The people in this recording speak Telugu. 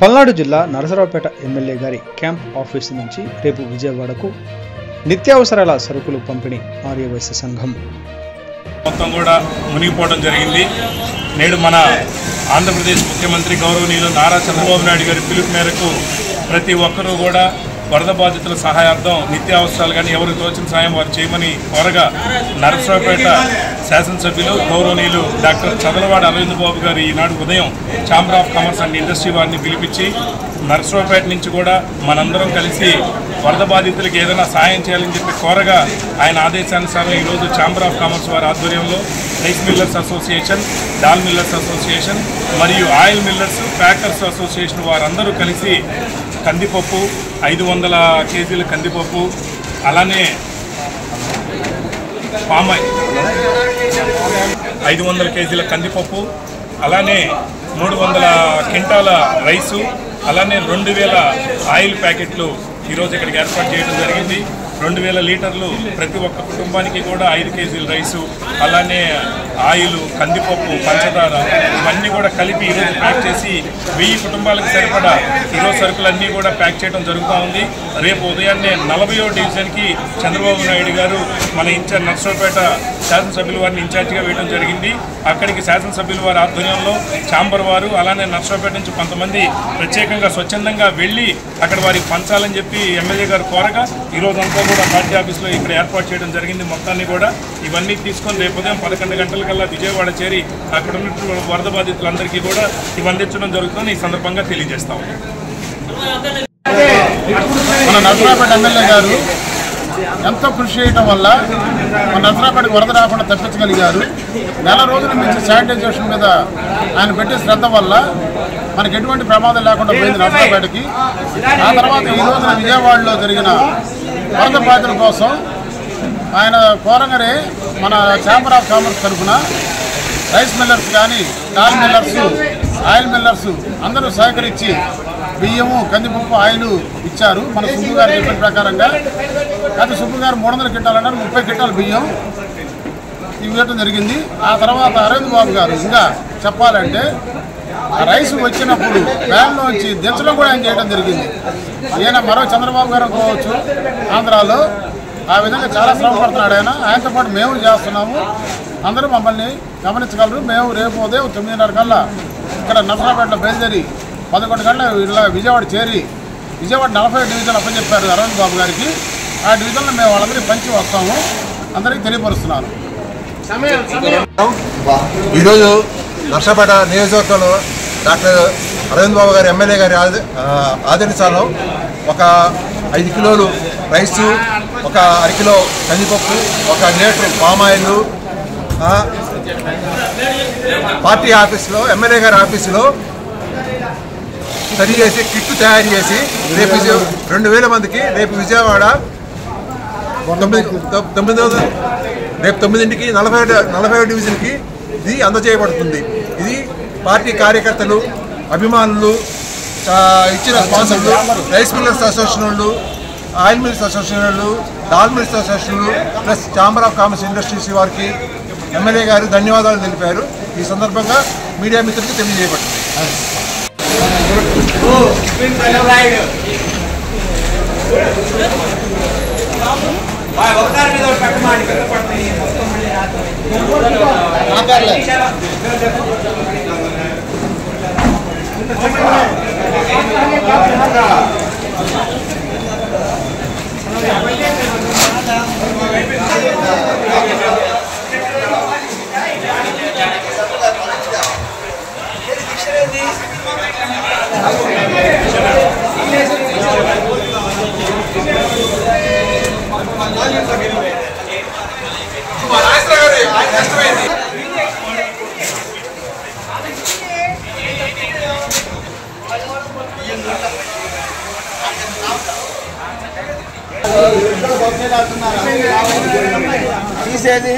పల్నాడు జిల్లా నరసరావుపేట ఎమ్మెల్యే గారి క్యాంప్ ఆఫీసు నుంచి రేపు విజయవాడకు నిత్యావసరాల సరుకులు పంపిణీ ఆర్యవైశ్య సంఘం మొత్తం కూడా మునిగిపోవడం జరిగింది. నేడు మన ఆంధ్రప్రదేశ్ ముఖ్యమంత్రి గౌరవనీయులు నారా చంద్రబాబు నాయుడు గారి పిలుపు మేరకు ప్రతి ఒక్కరూ కూడా వరద బాధితుల సహాయార్థం నిత్యావసరాలు కానీ ఎవరికి తోచిన సాయం వారు చేయమని కోరగా నరసరావుపేట శాసనసభ్యులు గౌరవనీయులు డాక్టర్ చదలవాడ అరవింద్ బాబు గారు ఈనాడు ఉదయం chamber of commerce and industry వారిని పిలిపించి నరసరావుపేట నుంచి కూడా మనందరం కలిసి వరద బాధితులకు ఏదైనా సాయం చేయాలని చెప్పి కోరగా ఆయన ఆదేశానుసారం ఈరోజు ఛాంబర్ ఆఫ్ కామర్స్ వారి ఆధ్వర్యంలో rice millers association, dal millers association మరియు ఆయిల్ మిల్లర్స్, ప్యాకర్స్ అసోసియేషన్ వారందరూ కలిసి కందిపప్పు 500 కేజీల కందిపప్పు, అలానే పామాయిల్ 500 కేజీల కందిపప్పు, అలానే 300 క్వింటాల రైసు, అలానే 2000 ఆయిల్ ప్యాకెట్లు ఈరోజు ఇక్కడికి ఏర్పాటు చేయడం జరిగింది. 2000 లీటర్లు ప్రతి ఒక్క కుటుంబానికి కూడా 5 కేజీల రైసు, అలానే ఆయిల్, కందిపప్పు, పంచదార ఇవన్నీ కూడా కలిపి ఈరోజు ప్యాక్ చేసి 1000 కుటుంబాలకు సరిపడా ఈరోజు సరుకులన్నీ కూడా ప్యాక్ చేయడం జరుగుతూ ఉంది. రేపు ఉదయాన్నే 40వ డివిజన్కి చంద్రబాబు నాయుడు గారు మన నరసరావుపేట శాసనసభ్యుల వారిని ఇన్ఛార్జిగా వేయడం జరిగింది. అక్కడికి శాసనసభ్యుల వారి ఆధ్వర్యంలో ఛాంబర్ వారు అలానే నరసరావుపేట నుంచి కొంతమంది ప్రత్యేకంగా స్వచ్ఛందంగా వెళ్ళి అక్కడ వారికి పంచాలని చెప్పి ఎమ్మెల్యే గారు కోరగా ఈరోజంతా కూడా పార్టీ ఆఫీస్లో ఇక్కడ ఏర్పాటు చేయడం జరిగింది. మొత్తాన్ని కూడా ఇవన్నీ తీసుకొని రేపు ఉదయం 11 గంటలకల్లా విజయవాడ చేరి అక్కడ ఉన్న వరద బాధితులందరికీ కూడా ఇవి అందించడం జరుగుతుందని ఈ సందర్భంగా తెలియజేస్తాం. మన నరసరావుపేట ఎమ్మెల్యే గారు ఎంతో కృషి చేయడం వల్ల మన నరసరావుపేటకు వరద రాకుండా తప్పించగలిగారు. నెల రోజుల నుంచి శానిటైజేషన్ మీద ఆయన పెట్టే శ్రద్ధ వల్ల మనకి ఎటువంటి ప్రమాదం లేకుండా పోయింది నరసరావుపేటకి. ఆ తర్వాత ఈ రోజున విజయవాడలో జరిగిన వరద బాధితుల కోసం ఆయన కోరంగానే మన ఛాంబర్ ఆఫ్ కామర్స్ తరఫున రైస్ మిల్లర్స్ కానీ, దాల్ మిల్లర్స్, ఆయిల్ మిల్లర్స్ అందరూ సహకరించి బియ్యము, కందిపప్పు, ఆయిల్ ఇచ్చారు. మన సుబ్బు గారు చెప్పిన ప్రకారంగా అయితే సుబ్బు గారు 300 క్వింటాలన్నారు, 30 క్వింటాల బియ్యం ఇవ్వడం జరిగింది. ఆ తర్వాత అరవింద్ బాబు గారు ఇంకా చెప్పాలంటే రైస్ వచ్చినప్పుడు వ్యాన్లోంచి దించడం కూడా ఆయన చేయడం జరిగింది. ఈయన మరో చంద్రబాబు గారు అనుకోవచ్చు ఆంధ్రాలో. ఆ విధంగా చాలా శ్రమ పడుతున్నాడు ఆయన. ఆయనతో పాటు మేము చేస్తున్నాము. అందరూ మమ్మల్ని గమనించగలరు. మేము రేపు ఉదయం 9:30 కల్లా ఇక్కడ నరసరావుపేటలో బయలుదేరి 11 గంటల ఇలా విజయవాడ చేరి విజయవాడ 40 డివిజన్ అప్పచెప్పారు అరవింద్ బాబు గారికి. ఆ డివిజన్లో మేము వాళ్ళందరికీ పంచి వస్తాము, అందరికీ తెలియపరుస్తున్నాను. ఈరోజు నరసరావుపేట నియోజకవర్గంలో డాక్టర్ అరవింద్ బాబు గారి ఎమ్మెల్యే గారి ఆదేశాలను ఒక 5 కిలోలు రైసు, ఒక 1 కిలో కందిపప్పు, 1 లీటర్ పామాయిల్ పార్టీ ఆఫీసులో ఎమ్మెల్యే గారి ఆఫీసులో సరి చేసి కిట్టు తయారు చేసి రేపు 2000 మందికి రేపు విజయవాడ 9కి 40వ డివిజన్కి ఇది అందజేయబడుతుంది. ఇది పార్టీ కార్యకర్తలు, అభిమానులు, ఇచ్చిన స్పాన్సర్లు, రైస్ మిల్లర్స్ అసోసియేషన్ వాళ్ళు, ఆయిల్ మిల్స్ అసోసియేషన్ వాళ్ళు, dal mills association plus chamber of commerce industries వారికి ఎమ్మెల్యే గారు ధన్యవాదాలు తెలిపారు. ఈ సందర్భంగా మీడియా మిత్రులకు తెలియజేయబడుతుంది. తీసేది